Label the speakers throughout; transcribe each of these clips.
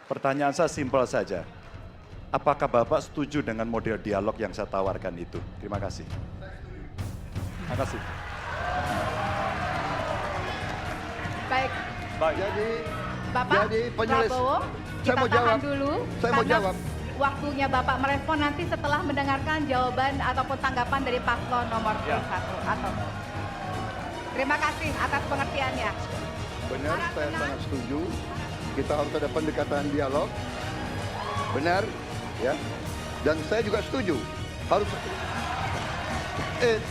Speaker 1: Pertanyaan saya simpel saja. Apakah Bapak setuju dengan model dialog yang saya tawarkan itu? Terima kasih. Terima kasih.
Speaker 2: Baik,
Speaker 3: Jadi,
Speaker 2: Bapak
Speaker 3: penulis,
Speaker 2: Prabowo,
Speaker 3: saya
Speaker 2: kita
Speaker 3: mau
Speaker 2: tahan
Speaker 3: jawab.
Speaker 2: dulu.
Speaker 3: Saya mau
Speaker 2: karena
Speaker 3: jawab.
Speaker 2: Waktunya Bapak merespon nanti setelah mendengarkan jawaban ataupun tanggapan dari paslon nomor 1. Atau terima kasih atas pengertiannya.
Speaker 3: Benar, saya sangat setuju. Kita harus ada pendekatan dialog. Benar, ya. Dan saya juga setuju. Harus.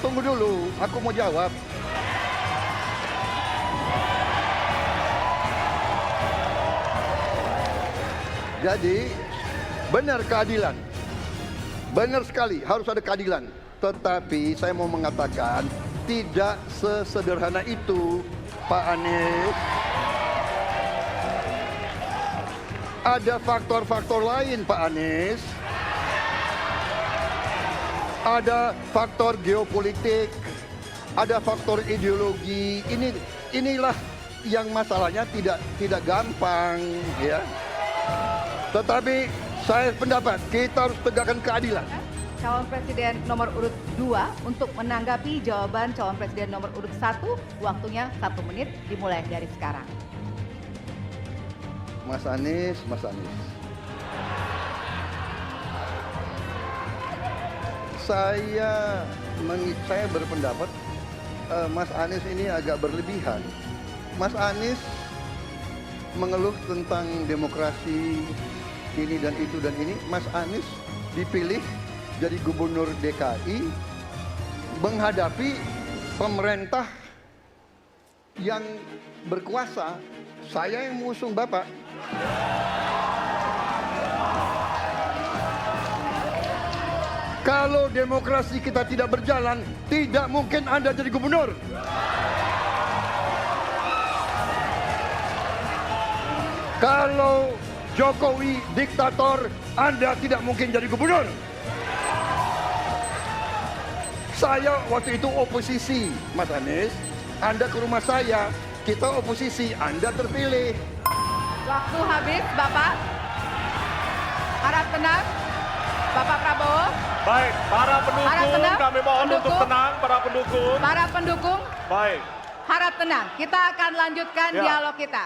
Speaker 3: Tunggu dulu, aku mau jawab. Jadi, benar keadilan. Benar sekali, harus ada keadilan. Tetapi saya mau mengatakan, tidak sesederhana itu, Pak Anies. Ada faktor-faktor lain, Pak Anies. Ada faktor geopolitik, ada faktor ideologi. Inilah yang masalahnya tidak gampang, ya. Tetapi saya pendapat kita harus tegakkan keadilan.
Speaker 2: Calon Presiden nomor urut 2 untuk menanggapi jawaban calon Presiden nomor urut 1, waktunya 1 menit dimulai dari sekarang.
Speaker 3: Mas Anies. Saya berpendapat Mas Anies ini agak berlebihan. Mas Anies mengeluh tentang demokrasi ini dan itu dan ini. Mas Anies dipilih jadi gubernur DKI menghadapi pemerintah yang berkuasa. Saya yang mengusung Bapak. Kalau demokrasi kita tidak berjalan, tidak mungkin Anda jadi gubernur. Kalau Jokowi diktator, Anda tidak mungkin jadi gubernur. Saya waktu itu oposisi, Mas Anies. Anda ke rumah saya, kita oposisi, Anda terpilih.
Speaker 2: Waktu habis, Bapak. Harap tenang. Bapak Prabowo.
Speaker 4: Baik, para
Speaker 2: Harap
Speaker 4: pendukung,
Speaker 2: tenang.
Speaker 4: kami mohon untuk
Speaker 2: Pendukung.
Speaker 4: tenang, para pendukung.
Speaker 2: Para pendukung,
Speaker 4: Baik,
Speaker 2: harap tenang. Kita akan lanjutkan
Speaker 4: Ya.
Speaker 2: dialog kita.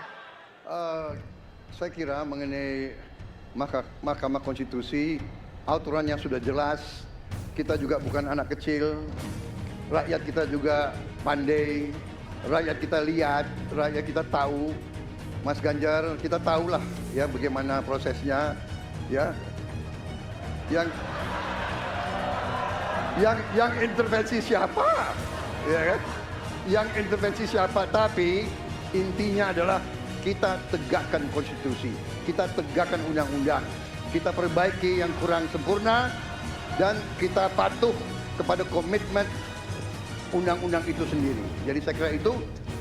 Speaker 3: Saya kira mengenai Mahkamah Konstitusi, aturannya sudah jelas. Kita juga bukan anak kecil. Rakyat kita juga pandai. Rakyat kita lihat, rakyat kita tahu. Mas Ganjar, kita tahulah ya bagaimana prosesnya, ya. Yang intervensi siapa? Ya kan? Yang intervensi siapa? Tapi intinya adalah kita tegakkan konstitusi, kita tegakkan undang-undang, kita perbaiki yang kurang sempurna, dan kita patuh kepada komitmen undang-undang itu sendiri. Jadi saya kira itu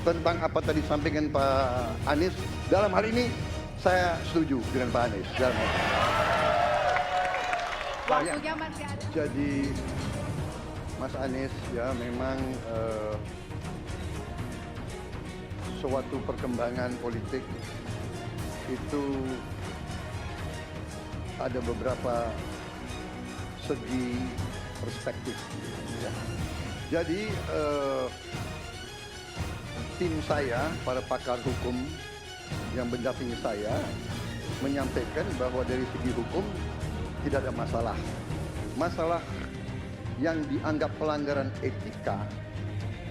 Speaker 3: tentang apa tadi disampaikan Pak Anies. Dalam hal ini saya setuju dengan Pak Anies.
Speaker 2: Waktunya masih ada.
Speaker 3: Jadi Mas Anies ya memang suatu perkembangan politik itu ada beberapa segi perspektif. Ya. Jadi tim saya, para pakar hukum yang mendampingi saya menyampaikan bahwa dari segi hukum tidak ada masalah. Masalah yang dianggap pelanggaran etika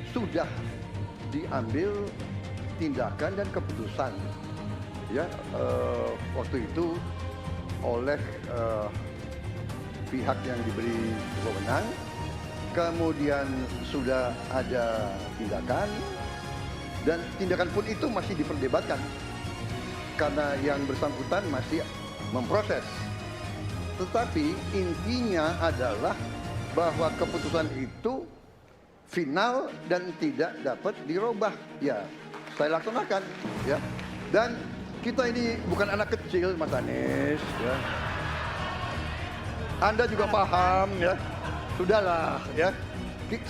Speaker 3: sudah diambil tindakan dan keputusan ya waktu itu oleh pihak yang diberi wewenang. Kemudian sudah ada tindakan, dan tindakan pun itu masih diperdebatkan karena yang bersangkutan masih memproses. Tetapi intinya adalah bahwa keputusan itu final dan tidak dapat dirubah. Ya, saya laksanakan. Ya, dan kita ini bukan anak kecil, Mas Anies. Ya. Anda juga paham, ya. Sudahlah, ya.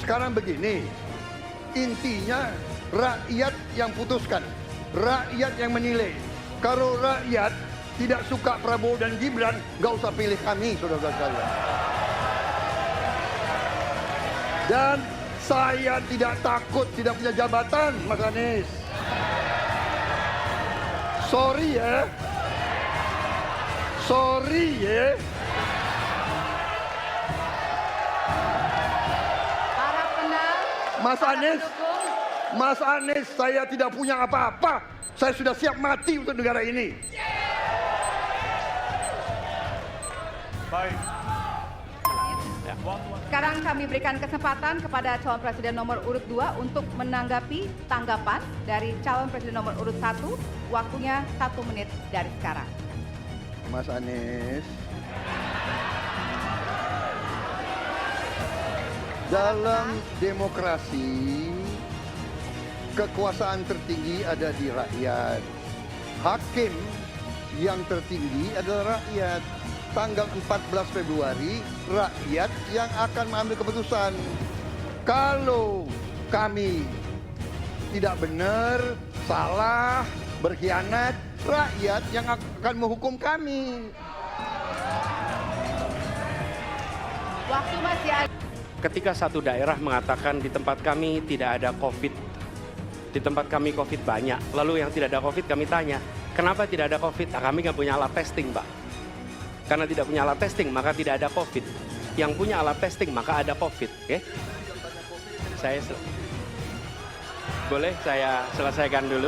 Speaker 3: Sekarang begini, intinya rakyat yang putuskan, rakyat yang menilai. Kalau rakyat tidak suka Prabowo dan Gibran, nggak usah pilih kami, saudara sekalian. Dan saya tidak takut tidak punya jabatan, Mas Anies. Sorry ya. Sorry ya.
Speaker 2: Para penang,
Speaker 3: Mas
Speaker 2: para
Speaker 3: Anies,
Speaker 2: pendukung,
Speaker 3: Mas Anies, saya tidak punya apa-apa. Saya sudah siap mati untuk negara ini.
Speaker 4: Baik.
Speaker 2: sekarang kami berikan kesempatan kepada calon presiden nomor urut 2 untuk menanggapi tanggapan dari calon presiden nomor urut 1. Waktunya 1 menit dari sekarang.
Speaker 3: Mas Anies, dalam demokrasi, kekuasaan tertinggi ada di rakyat. Hakim yang tertinggi adalah rakyat. Tanggal 14 Februari, rakyat yang akan mengambil keputusan. Kalau kami tidak benar, salah, berkhianat, rakyat yang akan menghukum kami.
Speaker 2: Waktu masih ada.
Speaker 5: Ketika satu daerah mengatakan di tempat kami tidak ada COVID, di tempat kami COVID banyak, lalu yang tidak ada COVID kami tanya, kenapa tidak ada COVID? Nah, kami nggak punya alat testing, Pak. Karena tidak punya alat testing, maka tidak ada COVID. Yang punya alat testing, maka ada COVID. Oke? Boleh saya selesaikan dulu?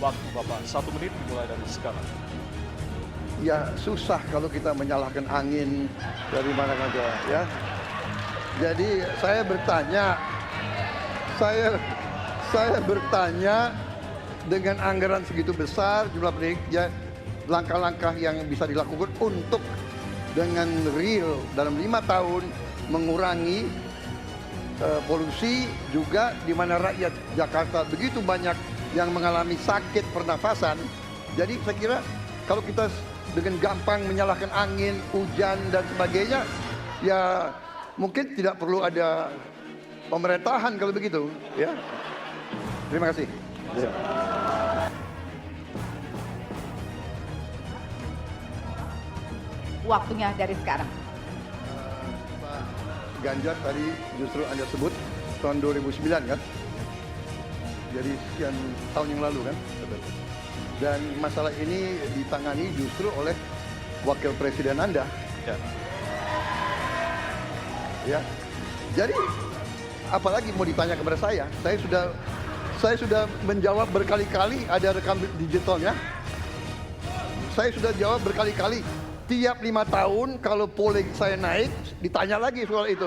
Speaker 4: Waktu Bapak 1 menit dimulai dari sekarang.
Speaker 3: Ya susah kalau kita menyalahkan angin dari mana saja ya. Jadi saya bertanya dengan anggaran segitu besar jumlah ya, langkah-langkah yang bisa dilakukan untuk dengan real dalam 5 tahun mengurangi polusi juga di mana rakyat Jakarta begitu banyak yang mengalami sakit pernafasan. Jadi saya kira kalau kita dengan gampang menyalahkan angin, hujan dan sebagainya, ya mungkin tidak perlu ada pemerintahan kalau begitu, ya. Terima kasih. Ya.
Speaker 2: Waktunya dari sekarang.
Speaker 3: Pak Ganjar tadi justru Anda sebut tahun 2009 kan? Jadi sekian tahun yang lalu kan? Dan masalah ini ditangani justru oleh wakil presiden Anda.
Speaker 1: Ya.
Speaker 3: Ya. Jadi apalagi mau ditanya kepada saya? Saya sudah menjawab berkali-kali, ada rekam digitalnya. Saya sudah jawab berkali-kali. Tiap 5 tahun kalau polling saya naik, ditanya lagi soal itu.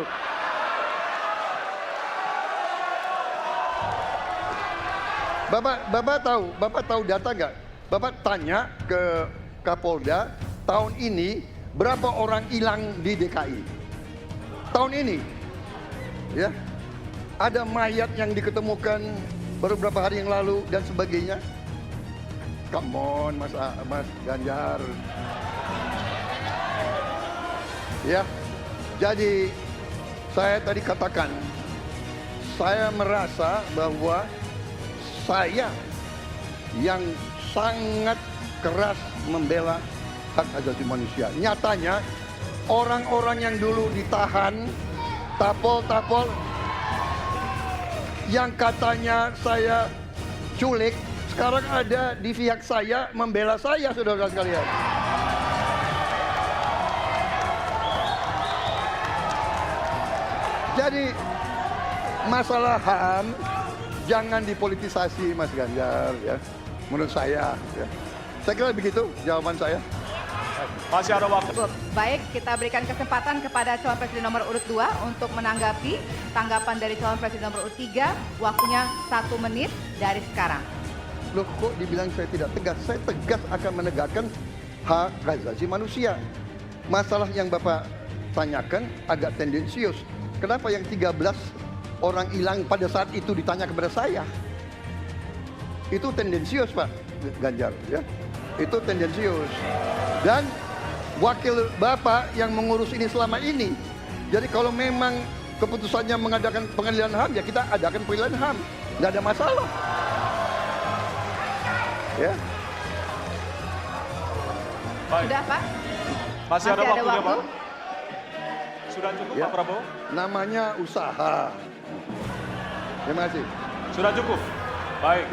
Speaker 3: Bapak tahu data nggak? Bapak tanya ke Kapolda, tahun ini berapa orang hilang di DKI? Tahun ini, ya, ada mayat yang diketemukan baru beberapa hari yang lalu dan sebagainya. Come on, Mas Ganjar. Ya, jadi saya tadi katakan, saya merasa bahwa saya yang sangat keras membela hak asasi manusia. Nyatanya orang-orang yang dulu ditahan, tapol-tapol, yang katanya saya culik, sekarang ada di pihak saya membela saya, saudara sekalian. Jadi masalah HAM jangan dipolitisasi, Mas Ganjar, ya. Menurut saya, ya. Saya kira begitu jawaban saya.
Speaker 4: Masih ada waktu.
Speaker 2: Baik, kita berikan kesempatan kepada calon presiden nomor urut 2 untuk menanggapi tanggapan dari calon presiden nomor urut 3. Waktunya 1 menit dari sekarang.
Speaker 3: Loh, kok dibilang saya tidak tegas? Saya tegas akan menegakkan hak asasi manusia. Masalah yang Bapak tanyakan agak tendensius. Kenapa yang 13 orang hilang pada saat itu ditanya kepada saya? Itu tendensius, Pak Ganjar, ya. Itu tendensius. Dan wakil Bapak yang mengurus ini selama ini. Jadi kalau memang keputusannya mengadakan pengadilan HAM, ya kita adakan pengadilan HAM. Nggak ada masalah. Ya.
Speaker 4: Baik.
Speaker 2: Sudah Pak?
Speaker 4: Masih ada waktunya, Pak. Sudah cukup,
Speaker 3: Ya.
Speaker 4: Pak Prabowo?
Speaker 3: Namanya usaha. Terima kasih.
Speaker 4: Sudah cukup. Baik.